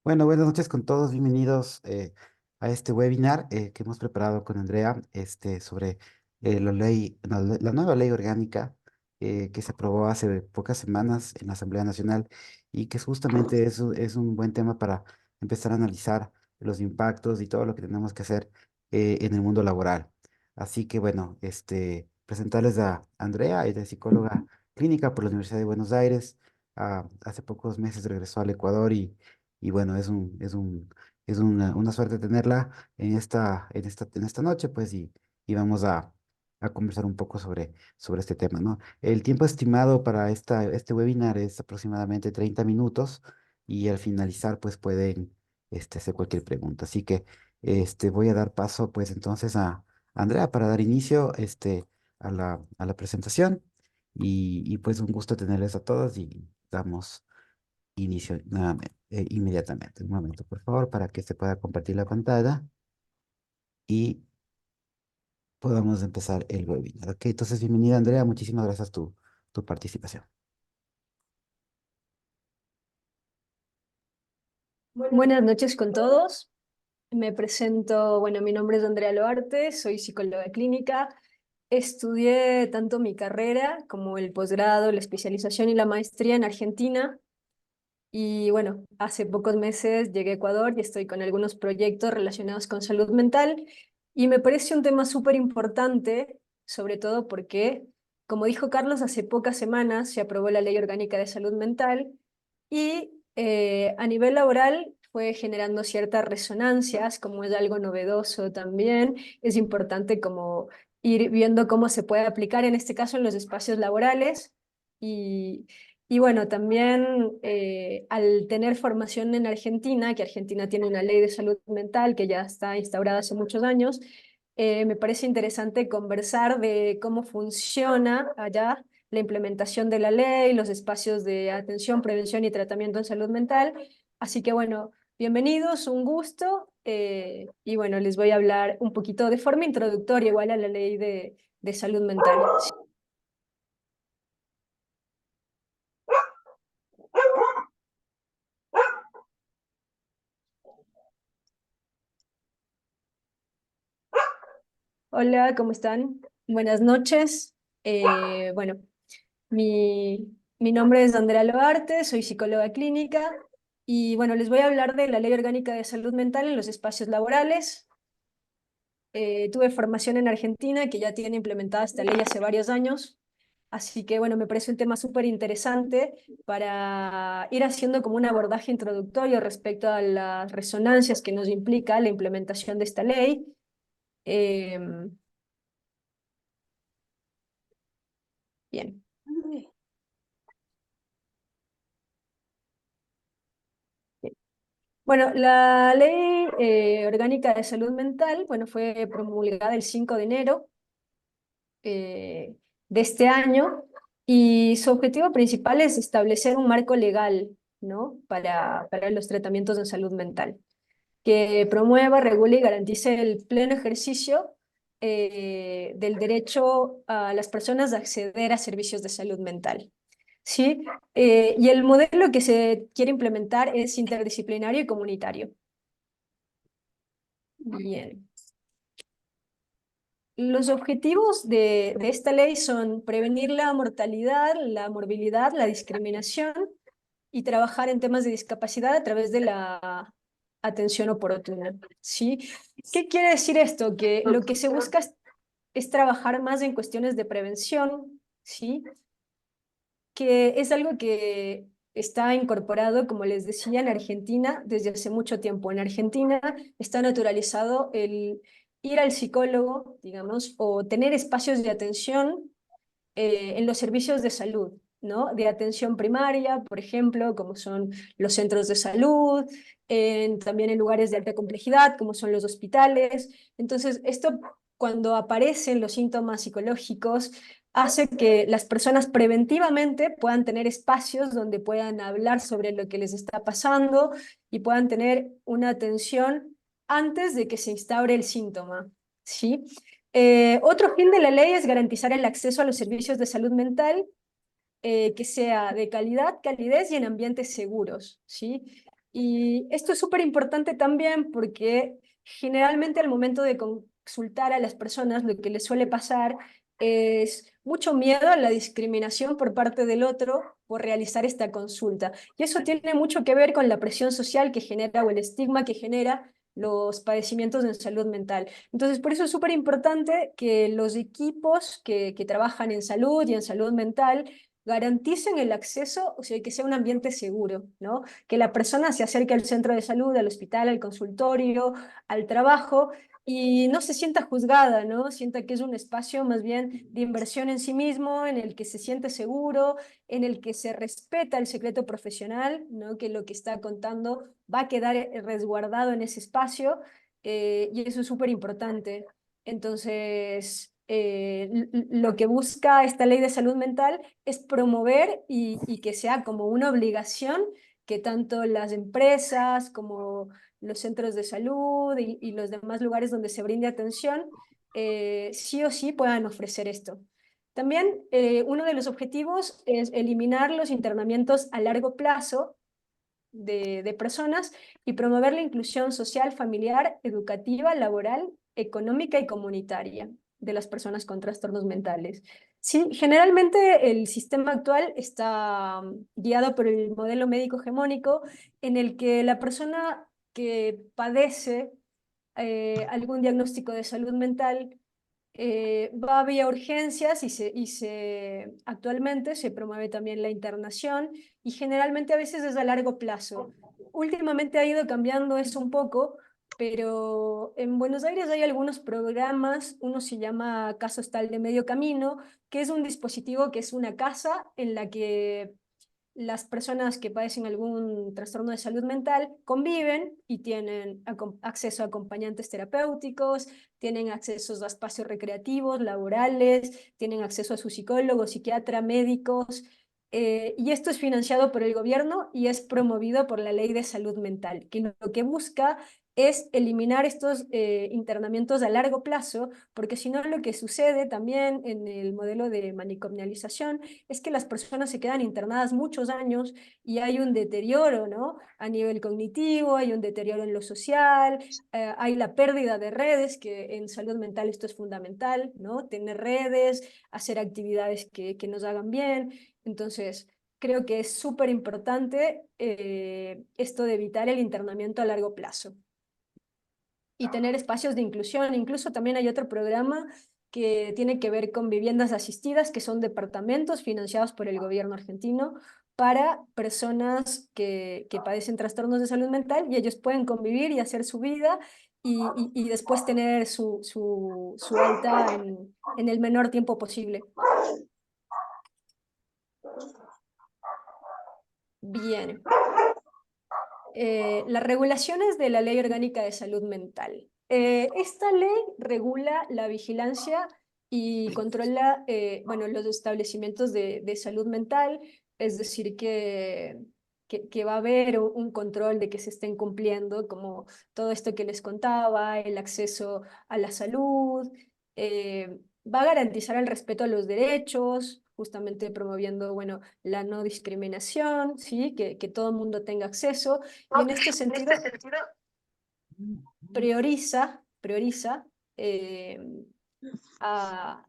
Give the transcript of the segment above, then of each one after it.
Bueno, buenas noches con todos. Bienvenidos a este webinar que hemos preparado con Andrea sobre la nueva ley orgánica que se aprobó hace pocas semanas en la Asamblea Nacional y que justamente es un buen tema para empezar a analizar los impactos y todo lo que tenemos que hacer en el mundo laboral. Así que bueno, presentarles a Andrea, ella es psicóloga clínica por la Universidad de Buenos Aires. Hace pocos meses regresó al Ecuador y bueno, es una suerte tenerla en esta noche, pues, y vamos a conversar un poco sobre este tema, ¿no? El tiempo estimado para este webinar es aproximadamente 30 minutos y al finalizar, pues, pueden hacer cualquier pregunta. Así que voy a dar paso, pues, entonces a Andrea para dar inicio a la presentación y pues un gusto tenerles a todos y damos inicio nuevamente, inmediatamente. Un momento, por favor, para que se pueda compartir la pantalla y podamos empezar el webinar. Ok, entonces, bienvenida, Andrea. Muchísimas gracias tu participación. Buenas noches con todos. Me presento, bueno, mi nombre es Andrea Loarte, soy psicóloga clínica. Estudié tanto mi carrera como el posgrado, la especialización y la maestría en Argentina. Y bueno, hace pocos meses llegué a Ecuador y estoy con algunos proyectos relacionados con salud mental. Y me parece un tema súper importante, sobre todo porque, como dijo Carlos, hace pocas semanas se aprobó la Ley Orgánica de Salud Mental y a nivel laboral fue generando ciertas resonancias, como es algo novedoso también. Es importante como ir viendo cómo se puede aplicar en este caso en los espacios laborales. Y, y bueno, también al tener formación en Argentina, que Argentina tiene una ley de salud mental que ya está instaurada hace muchos años, me parece interesante conversar de cómo funciona allá la implementación de la ley, los espacios de atención, prevención y tratamiento en salud mental. Así que bueno, bienvenidos, un gusto. Y bueno, les voy a hablar un poquito de forma introductoria igual a la ley de salud mental. Hola, ¿cómo están? Buenas noches. Bueno, mi nombre es Andrea Loarte, soy psicóloga clínica y bueno, les voy a hablar de la Ley Orgánica de Salud Mental en los espacios laborales. Tuve formación en Argentina, que ya tiene implementada esta ley hace varios años, así que bueno, me parece un tema súper interesante para ir haciendo como un abordaje introductorio respecto a las resonancias que nos implica la implementación de esta ley. Em, Bien. Bueno, la Ley Orgánica de Salud Mental, bueno, fue promulgada el 5 de enero eh, de este año y su objetivo principal es establecer un marco legal, ¿no? Para los tratamientos de salud mental, que promueva, regule y garantice el pleno ejercicio del derecho a las personas de acceder a servicios de salud mental. ¿Sí? Y el modelo que se quiere implementar es interdisciplinario y comunitario. Bien. Los objetivos de esta ley son prevenir la mortalidad, la morbilidad, la discriminación y trabajar en temas de discapacidad a través de la atención oportuna. ¿Sí? ¿Qué quiere decir esto? Que lo que se busca es trabajar más en cuestiones de prevención, ¿sí? Que es algo que está incorporado, como les decía, en Argentina desde hace mucho tiempo. En Argentina está naturalizado el ir al psicólogo, digamos, o tener espacios de atención en los servicios de salud, ¿no? De atención primaria, por ejemplo, como son los centros de salud, también en lugares de alta complejidad, como son los hospitales. Entonces, esto, cuando aparecen los síntomas psicológicos, hace que las personas preventivamente puedan tener espacios donde puedan hablar sobre lo que les está pasando y puedan tener una atención antes de que se instaure el síntoma, ¿sí? Otro fin de la ley es garantizar el acceso a los servicios de salud mental que sea de calidad, calidez y en ambientes seguros, ¿sí? Y esto es súper importante también porque generalmente al momento de consultar a las personas lo que les suele pasar es mucho miedo a la discriminación por parte del otro por realizar esta consulta. Y eso tiene mucho que ver con la presión social que genera o el estigma que genera los padecimientos en salud mental. Entonces, por eso es súper importante que los equipos que trabajan en salud y en salud mental garanticen el acceso, o sea, que sea un ambiente seguro, ¿no? Que la persona se acerque al centro de salud, al hospital, al consultorio, al trabajo y no se sienta juzgada, ¿no? Sienta que es un espacio más bien de inversión en sí mismo, en el que se siente seguro, en el que se respeta el secreto profesional, ¿no? Que lo que está contando va a quedar resguardado en ese espacio y eso es súper importante. Entonces, lo que busca esta ley de salud mental es promover y que sea como una obligación que tanto las empresas como los centros de salud y los demás lugares donde se brinde atención, sí o sí puedan ofrecer esto. También uno de los objetivos es eliminar los internamientos a largo plazo de personas y promover la inclusión social, familiar, educativa, laboral, económica y comunitaria de las personas con trastornos mentales. Sí, generalmente el sistema actual está guiado por el modelo médico hegemónico en el que la persona que padece algún diagnóstico de salud mental va vía urgencias actualmente se promueve también la internación y generalmente a veces es a largo plazo. Últimamente ha ido cambiando eso un poco, pero en Buenos Aires hay algunos programas, uno se llama Casa Hostal de Medio Camino, que es un dispositivo que es una casa en la que las personas que padecen algún trastorno de salud mental conviven y tienen acceso a acompañantes terapéuticos, tienen acceso a espacios recreativos, laborales, tienen acceso a su psicólogo, psiquiatra, médicos, y esto es financiado por el gobierno y es promovido por la Ley de Salud Mental, que lo que busca es eliminar estos internamientos a largo plazo, porque si no lo que sucede también en el modelo de manicomialización es que las personas se quedan internadas muchos años y hay un deterioro, ¿no? A nivel cognitivo, hay un deterioro en lo social, hay la pérdida de redes, que en salud mental esto es fundamental, ¿no? Tener redes, hacer actividades que nos hagan bien. Entonces, creo que es súper importante esto de evitar el internamiento a largo plazo y tener espacios de inclusión. Incluso también hay otro programa que tiene que ver con viviendas asistidas, que son departamentos financiados por el gobierno argentino para personas que padecen trastornos de salud mental y ellos pueden convivir y hacer su vida y después tener su alta en el menor tiempo posible. Bien. Las regulaciones de la Ley Orgánica de Salud Mental. Esta ley regula la vigilancia y controla, bueno, los establecimientos de salud mental, es decir, que va a haber un control de que se estén cumpliendo, como todo esto que les contaba, el acceso a la salud, va a garantizar el respeto a los derechos, justamente promoviendo, bueno, la no discriminación, ¿sí? Que todo el mundo tenga acceso y en este En este sentido sentido, prioriza eh, a,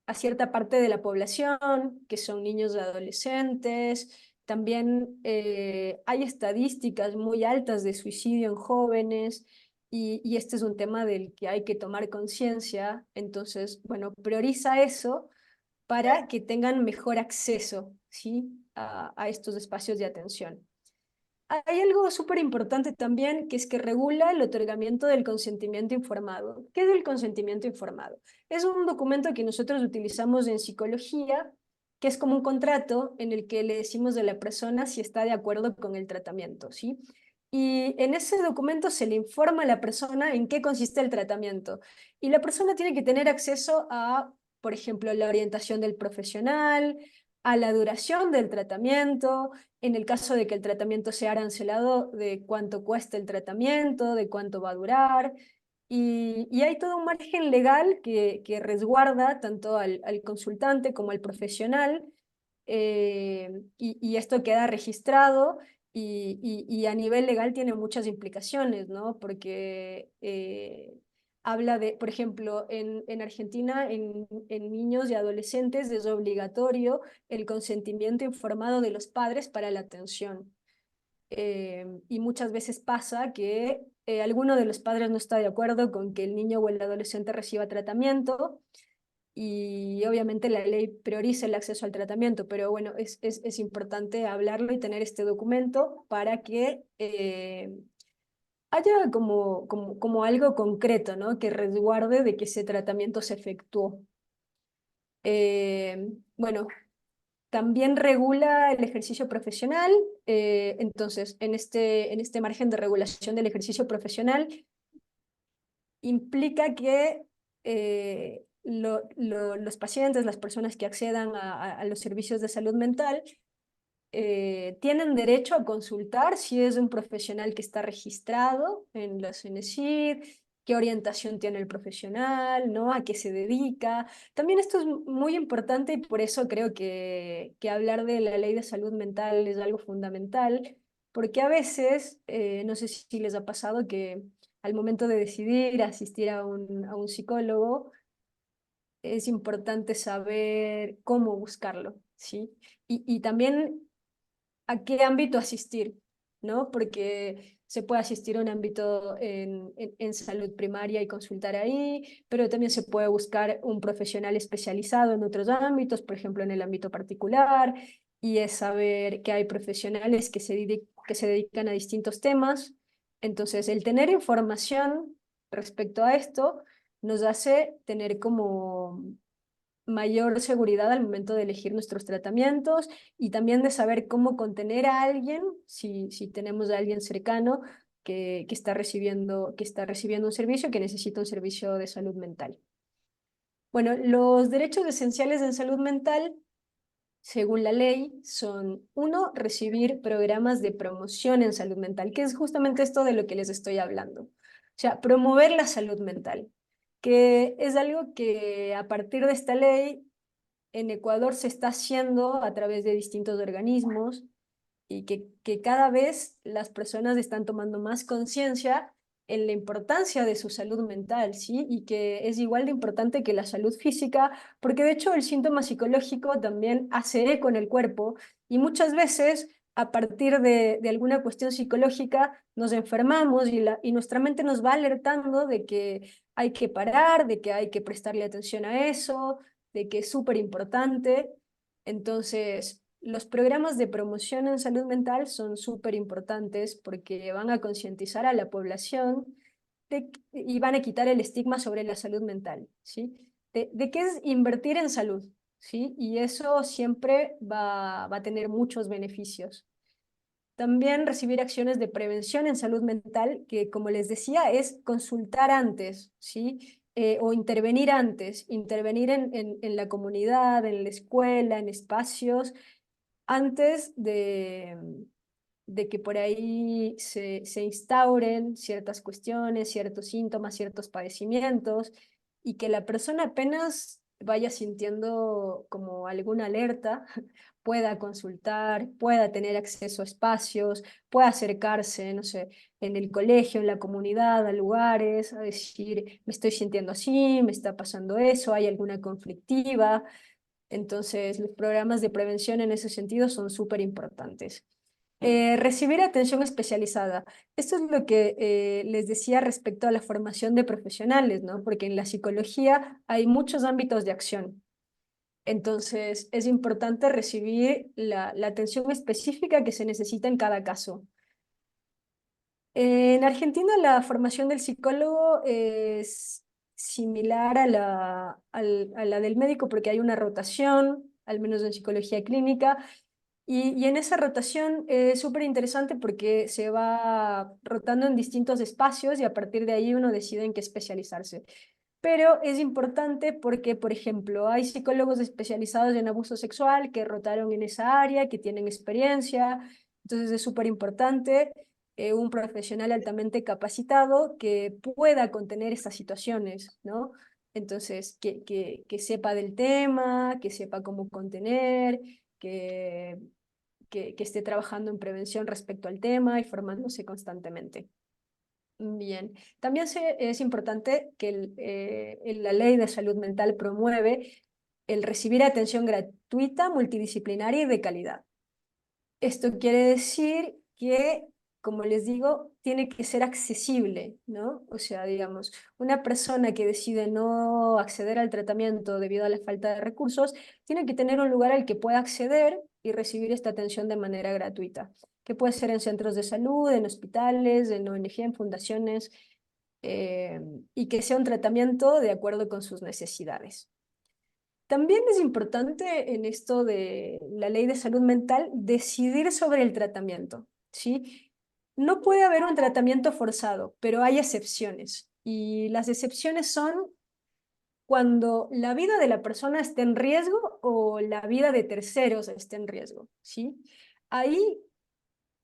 a cierta parte de la población, que son niños y adolescentes. También hay estadísticas muy altas de suicidio en jóvenes y este es un tema del que hay que tomar conciencia. Entonces, bueno, prioriza eso para que tengan mejor acceso, ¿sí? A estos espacios de atención. Hay algo súper importante también, que es que regula el otorgamiento del consentimiento informado. ¿Qué es el consentimiento informado? Es un documento que nosotros utilizamos en psicología, que es como un contrato en el que le decimos a la persona si está de acuerdo con el tratamiento, ¿sí? Y en ese documento se le informa a la persona en qué consiste el tratamiento. Y la persona tiene que tener acceso a, por ejemplo, la orientación del profesional, a la duración del tratamiento, en el caso de que el tratamiento sea arancelado, de cuánto cuesta el tratamiento, de cuánto va a durar. Y hay todo un margen legal que resguarda tanto al consultante como al profesional, y esto queda registrado y a nivel legal tiene muchas implicaciones, ¿no? Porque habla de, por ejemplo, en Argentina, en niños y adolescentes es obligatorio el consentimiento informado de los padres para la atención. Y muchas veces pasa que alguno de los padres no está de acuerdo con que el niño o el adolescente reciba tratamiento y obviamente la ley prioriza el acceso al tratamiento, pero bueno, es importante hablarlo y tener este documento para que haya como algo concreto, ¿no? Que resguarde de que ese tratamiento se efectuó. Bueno, también regula el ejercicio profesional, entonces en este margen de regulación del ejercicio profesional implica que los pacientes, las personas que accedan a los servicios de salud mental, tienen derecho a consultar si es un profesional que está registrado en la CENESID, qué orientación tiene el profesional, ¿no? A qué se dedica. También esto es muy importante y por eso creo que hablar de la ley de salud mental es algo fundamental, porque a veces, no sé si les ha pasado que al momento de decidir asistir a un psicólogo, es importante saber cómo buscarlo, ¿sí? Y también a qué ámbito asistir, ¿no? Porque se puede asistir a un ámbito en salud primaria y consultar ahí, pero también se puede buscar un profesional especializado en otros ámbitos, por ejemplo, en el ámbito particular, y es saber que hay profesionales que se dedican a distintos temas. Entonces, el tener información respecto a esto nos hace tener como mayor seguridad al momento de elegir nuestros tratamientos y también de saber cómo contener a alguien, si tenemos a alguien cercano que está recibiendo un servicio, que necesita un servicio de salud mental. Bueno, los derechos esenciales en salud mental, según la ley, son, uno, recibir programas de promoción en salud mental, que es justamente esto de lo que les estoy hablando. O sea, promover la salud mental, que es algo que a partir de esta ley en Ecuador se está haciendo a través de distintos organismos y que cada vez las personas están tomando más conciencia en la importancia de su salud mental, ¿sí? Y que es igual de importante que la salud física, porque de hecho el síntoma psicológico también hace eco en el cuerpo y muchas veces a partir de alguna cuestión psicológica nos enfermamos y nuestra mente nos va alertando de que hay que parar, de que hay que prestarle atención a eso, de que es súper importante. Entonces, los programas de promoción en salud mental son súper importantes porque van a concientizar a la población y van a quitar el estigma sobre la salud mental, ¿sí? De qué es invertir en salud, ¿sí? Y eso siempre va a tener muchos beneficios. También recibir acciones de prevención en salud mental, que como les decía, es consultar antes, ¿sí? O intervenir antes, intervenir en la comunidad, en la escuela, en espacios, antes de que por ahí se instauren ciertas cuestiones, ciertos síntomas, ciertos padecimientos, y que la persona apenas vaya sintiendo como alguna alerta, pueda consultar, pueda tener acceso a espacios, pueda acercarse, no sé, en el colegio, en la comunidad, a lugares, a decir, me estoy sintiendo así, me está pasando eso, hay alguna conflictiva. Entonces, los programas de prevención en ese sentido son súper importantes. Recibir atención especializada. Esto es lo que les decía respecto a la formación de profesionales, ¿no? Porque en la psicología hay muchos ámbitos de acción. Entonces, es importante recibir la atención específica que se necesita en cada caso. En Argentina la formación del psicólogo es similar a la del médico porque hay una rotación, al menos en psicología clínica, y en esa rotación es súper interesante porque se va rotando en distintos espacios y a partir de ahí uno decide en qué especializarse. Pero es importante porque, por ejemplo, hay psicólogos especializados en abuso sexual que rotaron en esa área, que tienen experiencia, entonces es súper importante un profesional altamente capacitado que pueda contener estas situaciones, ¿no? Entonces, que sepa del tema, que sepa cómo contener, que que esté trabajando en prevención respecto al tema y formándose constantemente. Bien, también es importante que la ley de salud mental promueve el recibir atención gratuita, multidisciplinaria y de calidad. Esto quiere decir que, como les digo, tiene que ser accesible, ¿no? O sea, digamos, una persona que decide no acceder al tratamiento debido a la falta de recursos, tiene que tener un lugar al que pueda acceder y recibir esta atención de manera gratuita, que puede ser en centros de salud, en hospitales, en ONG, en fundaciones, eh, y que sea un tratamiento de acuerdo con sus necesidades. También es importante en esto de la ley de salud mental decidir sobre el tratamiento, ¿sí? No puede haber un tratamiento forzado, pero hay excepciones. Y las excepciones son cuando la vida de la persona esté en riesgo o la vida de terceros esté en riesgo, ¿sí? Ahí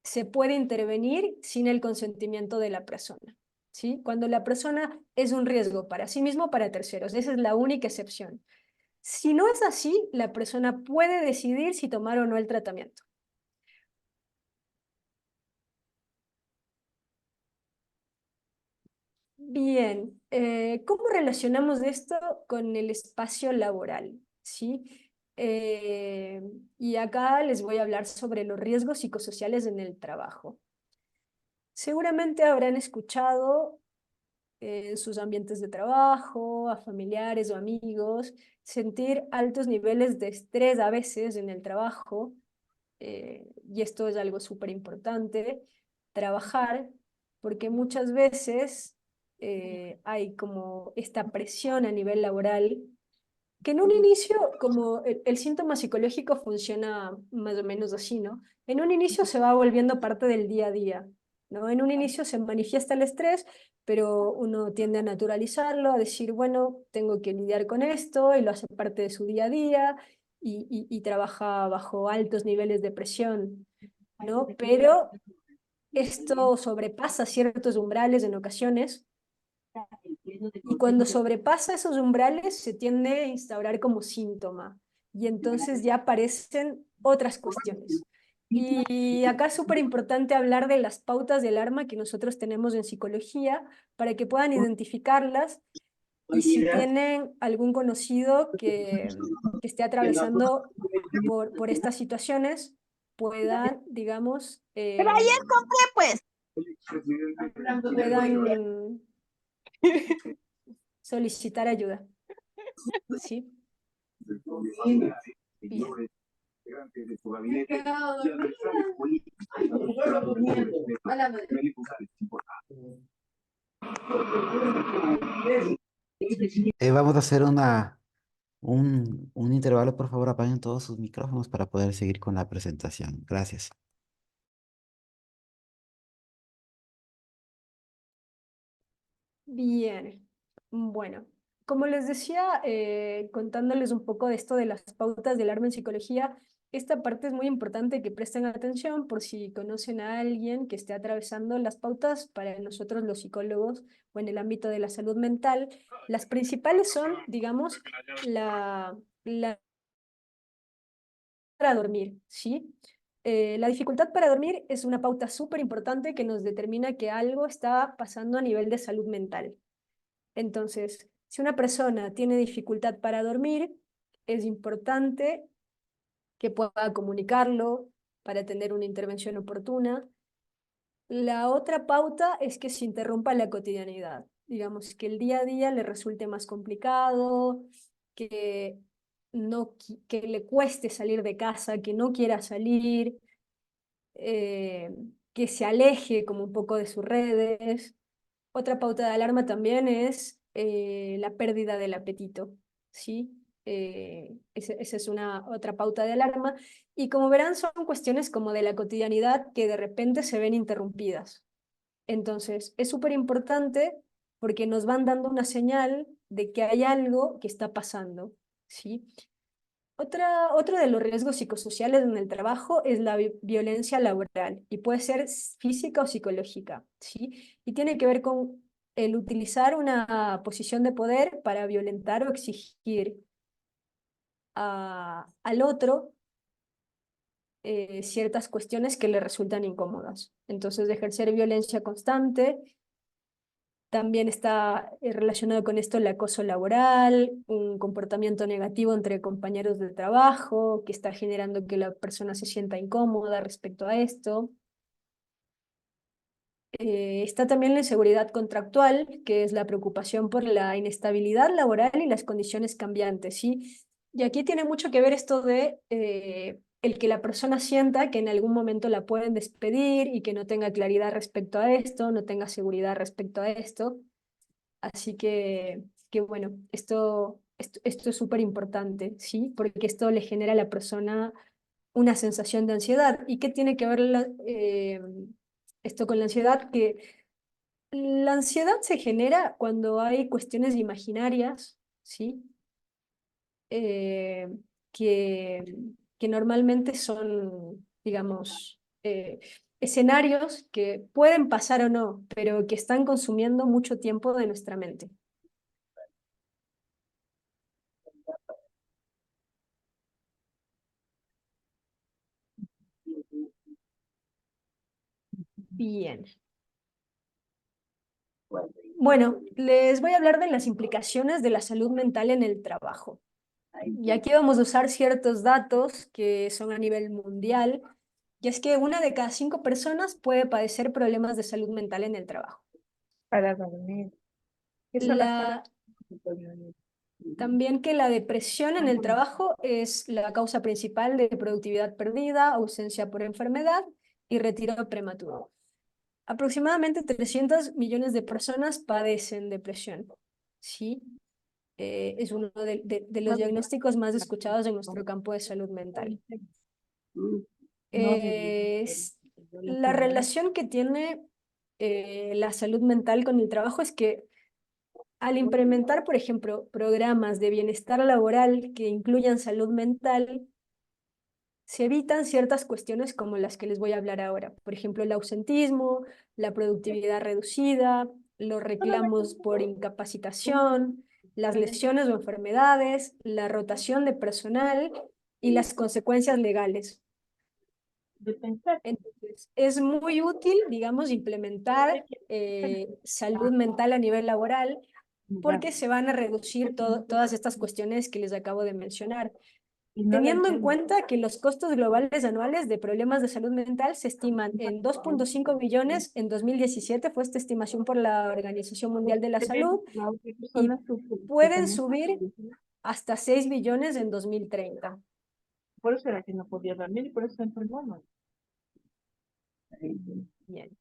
se puede intervenir sin el consentimiento de la persona, ¿sí? Cuando la persona es un riesgo para sí mismo o para terceros. Esa es la única excepción. Si no es así, la persona puede decidir si tomar o no el tratamiento. Bien, ¿cómo relacionamos esto con el espacio laboral? ¿Sí? Eh, y acá les voy a hablar sobre los riesgos psicosociales en el trabajo. Seguramente habrán escuchado en sus ambientes de trabajo, a familiares o amigos, sentir altos niveles de estrés a veces en el trabajo, y esto es algo súper importante, trabajar, porque muchas veces hay como esta presión a nivel laboral, que en un inicio, como el síntoma psicológico funciona más o menos así, ¿no? En un inicio se va volviendo parte del día a día, ¿no? En un inicio se manifiesta el estrés, pero uno tiende a naturalizarlo, a decir, bueno, tengo que lidiar con esto, y lo hace parte de su día a día, y trabaja bajo altos niveles de presión, ¿no? Pero esto sobrepasa ciertos umbrales en ocasiones, y cuando sobrepasa esos umbrales se tiende a instaurar como síntoma, y entonces ya aparecen otras cuestiones. Y acá es súper importante hablar de las pautas de alarma que nosotros tenemos en psicología para que puedan identificarlas, y si tienen algún conocido que esté atravesando por estas situaciones, puedan, digamos, Pero ayer compré, pues. puedan solicitar ayuda. ¿Sí? Bien. Vamos a hacer un intervalo, por favor, apaguen todos sus micrófonos para poder seguir con la presentación. Gracias. Bien, bueno, como les decía, contándoles un poco de esto de las pautas del alarma en psicología, esta parte es muy importante que presten atención por si conocen a alguien que esté atravesando las pautas para nosotros los psicólogos o en el ámbito de la salud mental. Las principales son, digamos, la para dormir, ¿sí? La dificultad para dormir es una pauta súper importante que nos determina que algo está pasando a nivel de salud mental. Entonces, si una persona tiene dificultad para dormir, es importante que pueda comunicarlo para tener una intervención oportuna. La otra pauta es que se interrumpa la cotidianidad. Digamos, que el día a día le resulte más complicado, que, no, que le cueste salir de casa, que no quiera salir, que se aleje como un poco de sus redes. Otra pauta de alarma también es la pérdida del apetito, ¿sí? Esa es una otra pauta de alarma. Y como verán, son cuestiones como de la cotidianidad que de repente se ven interrumpidas. Entonces, es súper importante porque nos van dando una señal de que hay algo que está pasando, ¿sí? Otro de los riesgos psicosociales en el trabajo es la violencia laboral, y puede ser física o psicológica, ¿sí? Y tiene que ver con el utilizar una posición de poder para violentar o exigir al otro ciertas cuestiones que le resultan incómodas. Entonces, de ejercer violencia constante. También está relacionado con esto el acoso laboral, un comportamiento negativo entre compañeros de trabajo, que está generando que la persona se sienta incómoda respecto a esto. Está también la inseguridad contractual, que es la preocupación por la inestabilidad laboral y las condiciones cambiantes, ¿sí? Y aquí tiene mucho que ver esto de el que la persona sienta que en algún momento la pueden despedir y que no tenga claridad respecto a esto, no tenga seguridad respecto a esto. Así que bueno, esto es súper importante, ¿sí? Porque esto le genera a la persona una sensación de ansiedad. ¿Y qué tiene que ver esto con la ansiedad? Que la ansiedad se genera cuando hay cuestiones imaginarias, ¿sí? Eh, que, que normalmente son, digamos, escenarios que pueden pasar o no, pero que están consumiendo mucho tiempo de nuestra mente. Bien. Bueno, les voy a hablar de las implicaciones de la salud mental en el trabajo. Y aquí vamos a usar ciertos datos que son a nivel mundial, y es que 1 de cada 5 personas puede padecer problemas de salud mental en el trabajo. Para dormir. ¿Qué son las La, paradas para dormir? también que la depresión en el trabajo es la causa principal de productividad perdida, ausencia por enfermedad y retiro prematuro. Aproximadamente 300 millones de personas padecen depresión, ¿sí? Es uno de los diagnósticos más escuchados en nuestro campo de salud mental. No de Es la relación que tiene la salud mental con el trabajo es que al implementar, por ejemplo, programas de bienestar laboral que incluyan salud mental, se evitan ciertas cuestiones como las que les voy a hablar ahora. Por ejemplo, el ausentismo, la productividad reducida, los reclamos por incapacitación, las lesiones o enfermedades, la rotación de personal y las consecuencias legales. de pensar. Entonces, es muy útil, digamos, implementar salud mental a nivel laboral porque se van a reducir todas estas cuestiones que les acabo de mencionar. Y no la Teniendo en entiendo. cuenta que los costos globales anuales de problemas de salud mental se estiman en 2,5 billones en 2017, fue esta estimación por la Organización Mundial de la Salud, La otra y persona sufre que pueden también subir sufre. hasta 6 billones en 2030. Por eso era que no podía dormir y por eso se enfermó, ¿no? Bien.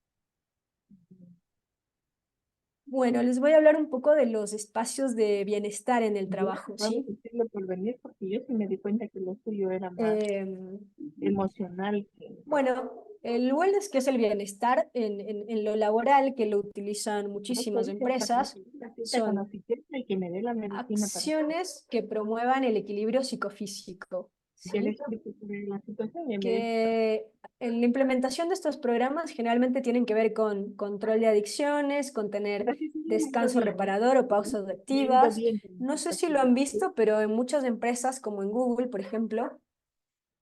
Bueno, les voy a hablar un poco de los espacios de bienestar en el trabajo, Vamos a ¿sí? decirlo por venir porque yo sí me di cuenta que lo suyo era más Em, emocional que bueno, el wellness, que es el bienestar en lo laboral, que lo utilizan por eso muchísimas dice hasta que empresas, la cita con la son psiquiatra y que me dé la medicina para acciones que promuevan el equilibrio psicofísico, ya le ¿sí? explico sobre la situación y me dice, Que en la implementación de estos programas generalmente tienen que ver con control de adicciones, con tener gracias, sí, me ha ido descanso bien, reparador o pausas me ha ido activas. bien con No la sé si lo han situación. visto, pero en muchas empresas, como en Google, por ejemplo,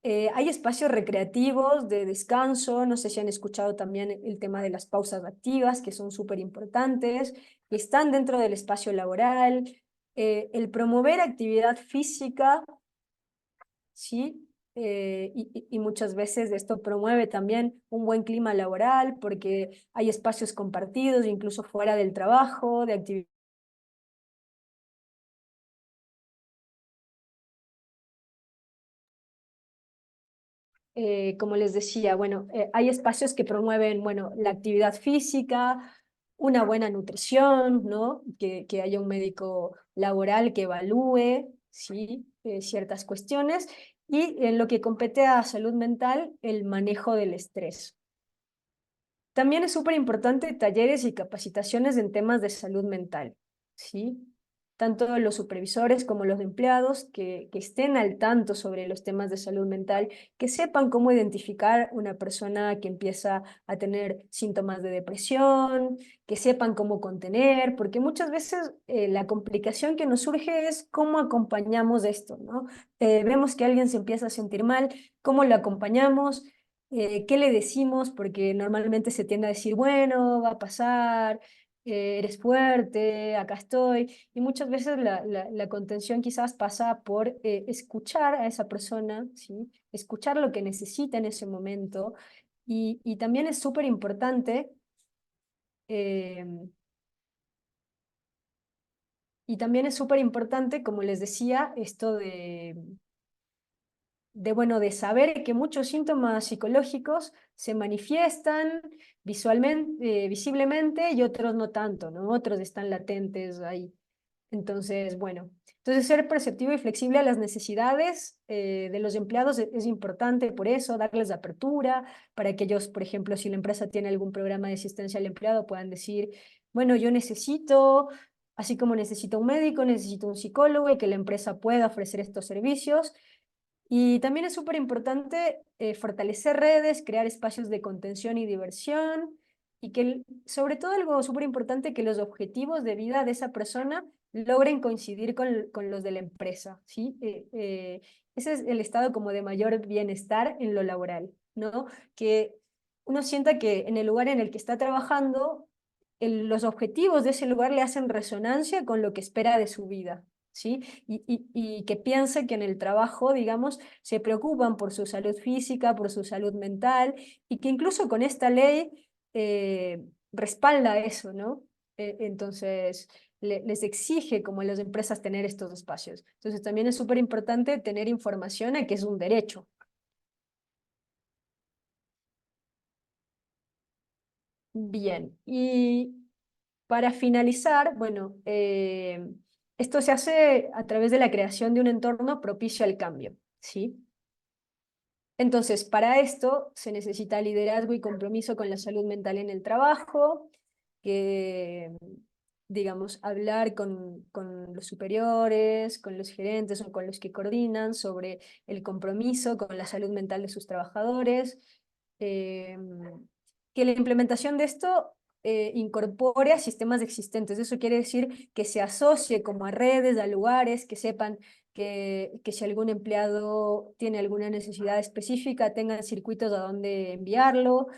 hay espacios recreativos de descanso. No sé si han escuchado también el tema de las pausas activas, que son súper importantes, que están dentro del espacio laboral. El promover actividad física, ¿sí? Y muchas veces esto promueve también un buen clima laboral porque hay espacios compartidos, incluso fuera del trabajo, de actividad. Como les decía, bueno, hay espacios que promueven, bueno, la actividad física, una buena nutrición, ¿no? Que haya un médico laboral que evalúe, ¿sí? Ciertas cuestiones. Y en lo que compete a salud mental, el manejo del estrés. También es súper importante talleres y capacitaciones en temas de salud mental, ¿sí? tanto los supervisores como los empleados, que estén al tanto sobre los temas de salud mental, que sepan cómo identificar una persona que empieza a tener síntomas de depresión, que sepan cómo contener, porque muchas veces la complicación que nos surge es cómo acompañamos esto, ¿no? Vemos que alguien se empieza a sentir mal, ¿cómo lo acompañamos? ¿Qué le decimos? Porque normalmente se tiende a decir, bueno, va a pasar, eres fuerte, acá estoy. Y muchas veces la contención quizás pasa por escuchar a esa persona, ¿sí? Escuchar lo que necesita en ese momento. Y también es súper importante, eh, como les decía, esto bueno, de saber que muchos síntomas psicológicos se manifiestan visualmente, visiblemente y otros no tanto, ¿no? Otros están latentes ahí. Entonces, bueno, entonces ser perceptivo y flexible a las necesidades de los empleados es importante por eso, darles apertura para que ellos, por ejemplo, si la empresa tiene algún programa de asistencia al empleado, puedan decir, bueno, yo necesito, así como necesito un médico, necesito un psicólogo y que la empresa pueda ofrecer estos servicios. Y también es súper importante fortalecer redes, crear espacios de contención y diversión, y que, sobre todo algo súper importante, que los objetivos de vida de esa persona logren coincidir con los de la empresa, ¿sí? Ese es el estado como de mayor bienestar en lo laboral, ¿no? Que uno sienta que en el lugar en el que está trabajando, los objetivos de ese lugar le hacen resonancia con lo que espera de su vida. ¿Sí? Y que piense que en el trabajo, digamos, se preocupan por su salud física, por su salud mental, y que incluso con esta ley respalda eso, ¿no? Entonces, les exige como a las empresas tener estos espacios. Entonces, también es súper importante tener información a que es un derecho. Bien, y para finalizar, bueno, esto se hace a través de la creación de un entorno propicio al cambio, ¿sí? Entonces, para esto se necesita liderazgo y compromiso con la salud mental en el trabajo, que, digamos, hablar con los superiores, con los gerentes o con los que coordinan sobre el compromiso con la salud mental de sus trabajadores, eh, que la implementación de esto incorpore a sistemas existentes. Eso quiere decir que se asocie como a redes, a lugares, que sepan que si algún empleado tiene alguna necesidad específica, tengan circuitos a donde enviarlo,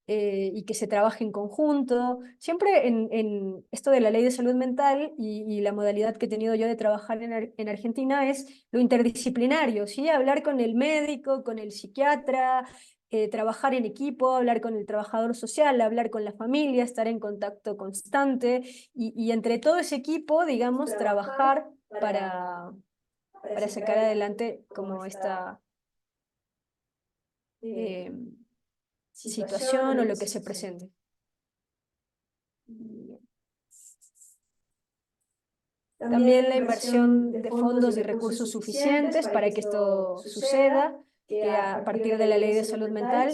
y que se trabaje en conjunto. Siempre en esto de la ley de salud mental y la modalidad que he tenido yo de trabajar en Argentina es lo interdisciplinario, ¿sí? Hablar con el médico, con el psiquiatra, trabajar en equipo, hablar con el trabajador social, hablar con la familia, estar en contacto constante y entre todo ese equipo, digamos, trabajar para sacar adelante como esta eh, situación o lo que se presente. También la inversión de fondos y recursos suficientes para que esto suceda, que a partir de la ley de salud mental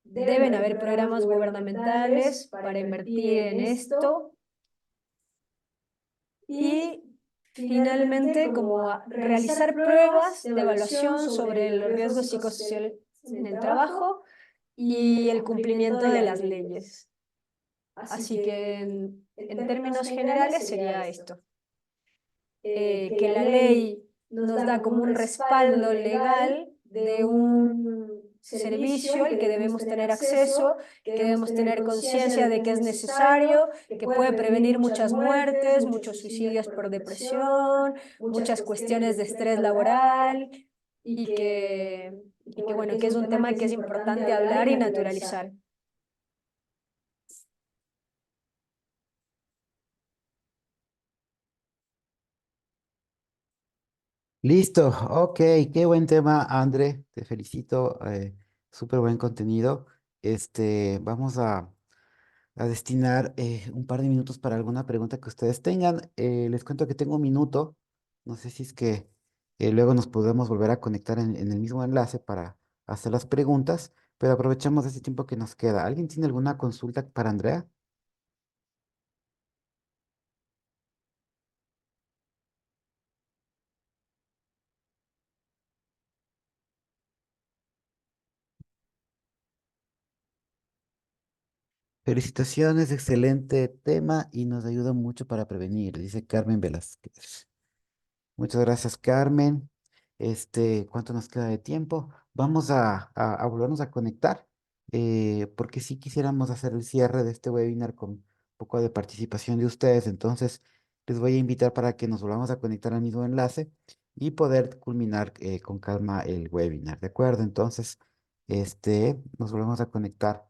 deben haber programas gubernamentales para invertir en esto. Y finalmente, como realizar pruebas de evaluación sobre los riesgos psicosociales en el trabajo y el cumplimiento de las leyes. Así que en términos generales sería esto. Que la ley nos da como un respaldo legal de un servicio al que debemos tener acceso, que debemos tener conciencia de que es necesario, que puede prevenir muchas muertes, muchos suicidios por depresión, muchas cuestiones de estrés laboral y que bueno, que es un tema que es importante hablar y naturalizar. Listo, ok, qué buen tema, André, te felicito, súper buen contenido. Vamos a destinar un par de minutos para alguna pregunta que ustedes tengan. Les cuento que tengo un minuto, no sé si es que luego nos podemos volver a conectar en el mismo enlace para hacer las preguntas, pero aprovechamos ese tiempo que nos queda. ¿Alguien tiene alguna consulta para Andrea? Felicitaciones, excelente tema y nos ayuda mucho para prevenir, dice Carmen Velázquez. Muchas gracias, Carmen. ¿Cuánto nos queda de tiempo? Vamos a volvernos a conectar, porque si quisiéramos hacer el cierre de este webinar con un poco de participación de ustedes. Entonces, les voy a invitar para que nos volvamos a conectar al mismo enlace y poder culminar con calma el webinar. ¿De acuerdo? Entonces, nos volvemos a conectar.